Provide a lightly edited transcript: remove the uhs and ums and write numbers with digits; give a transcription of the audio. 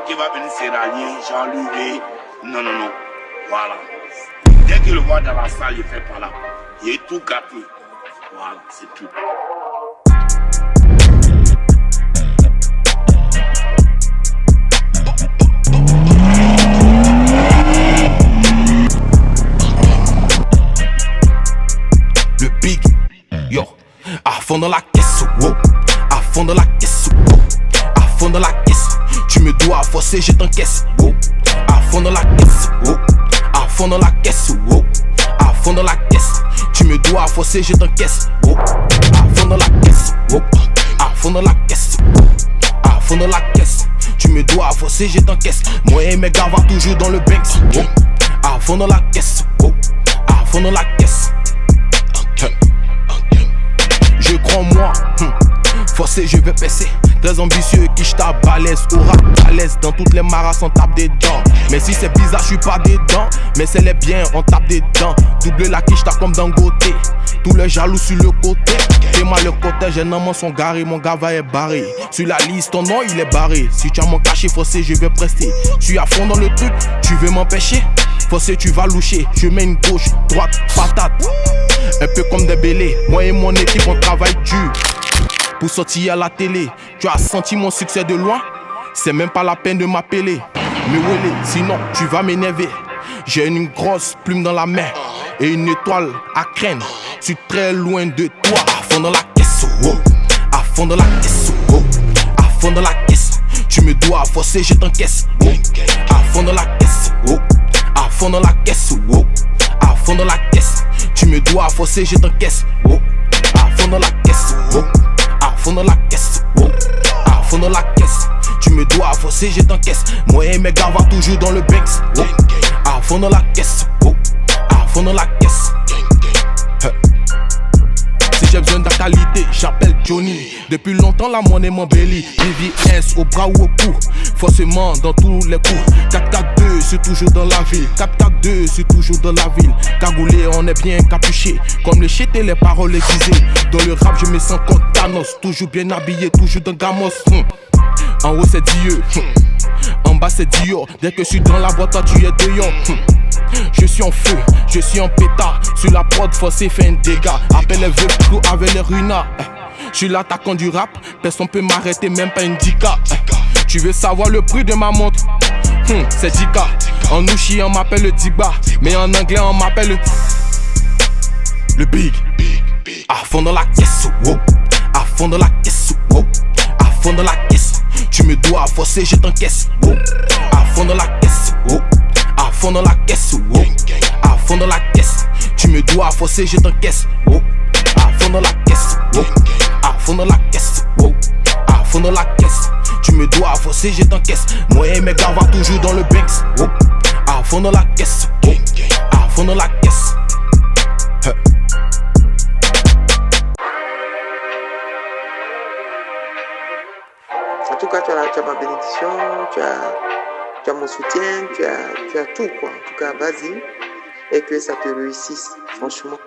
qui va venir se rallier, Jean-Louis. Non, non, non. Voilà. Dès qu'il le voit dans la salle, il fait par là. Il est tout gâté. Voilà, c'est tout. Le big, yo, à fond dans la caisse, wow. À fond dans la caisse, wow. À fond dans la caisse, tu me dois forcer, je t'encaisse, wow. À fond dans la caisse, wow. À fond dans la caisse, wow. À fond dans la caisse, tu me dois forcer, je t'encaisse, wow. À fond dans la caisse, wow. À fond dans la caisse, wow. À fond dans la caisse, tu me dois forcer, je t'encaisse. Moi et mes gars va toujours dans le Banks, wow. À fond dans la caisse, wow. À fond dans la caisse. Je crois en moi, forcé je vais passer. Très ambitieux, quiche ta balèze, aura à l'aise. Dans toutes les maras on tape des dents. Mais si c'est bizarre, je suis pas dedans. Mais c'est les biens, on tape des dents. Double la quiche, t'as comme Dangote. Tous les jaloux sur le côté. Fais-moi le cortège, un homme sont garés. Mon gars va être barré. Sur la liste, ton nom il est barré. Si tu as mon cachet forcé, je vais prester. Je suis à fond dans le truc, tu veux m'empêcher. Forcé, tu vas loucher. Je mets une gauche, droite, patate. Un peu comme des bélés. Moi et mon équipe, on travaille dur pour sortir à la télé. Tu as senti mon succès de loin? C'est même pas la peine de m'appeler. Mais ouais, sinon tu vas m'énerver. J'ai une grosse plume dans la main et une étoile à craindre. Je suis très loin de toi. À fond dans la caisse, wow. À fond dans la caisse, wow. À fond dans la caisse, tu me dois forcer, je t'encaisse, wow. À fond dans la caisse, wow. À fond dans la caisse, wow. À fond dans la caisse, tu me dois forcer, je t'encaisse, wow. À fond dans la caisse, wow. À fond dans la caisse, wow. À fond dans la caisse, tu me dois forcer, je t'encaisse. Moi et mes gars va toujours dans le Banks, wow. À fond dans la caisse, wow. À fond dans la caisse. Si j'ai besoin de ta qualité, j'appelle Johnny. Depuis longtemps la monnaie m'embellit. VVS au bras ou au cou, forcément dans tous les coups. 4-4-2, c'est toujours dans la ville. 4-4-2, c'est toujours dans la ville. Cagoulé, on est bien capuché. Comme le shit et les paroles aiguisées. Dans le rap, je me sens comme Thanos. Toujours bien habillé, toujours dans Gamos. En haut, c'est Dieu. En bas, c'est Dior. Dès que je suis dans la boîte, toi, tu es dehors. Je suis en feu, je suis en pétard. Sur la prod, forcé, fait un dégât. Appelle les vœux clous avec les runas. Je suis l'attaquant du rap, personne peut m'arrêter, même pas une 10K. Tu veux savoir le prix de ma montre? C'est 10K. En ouchi, on m'appelle le Digba. Mais en anglais, on m'appelle le Big. À fond dans la caisse, wow. À fond dans la caisse, wow. À fond dans la caisse, tu me dois forcer, je t'encaisse, wow. À fond dans la caisse, wow. À fond dans la caisse, wow. À fond dans la caisse, tu me dois forcer, je t'encaisse, wow. À fond dans la caisse, wow. À fond dans la caisse, wow. À fond dans la caisse, tu me dois forcer, je t'encaisse. Moi et mes gars va toujours dans le Banks, wow. À fond dans la caisse, wow. À fond dans la caisse. En tout cas, tu as ma bénédiction, tu as mon soutien, tu as tout quoi. En tout cas, vas-y et que ça te réussisse, franchement.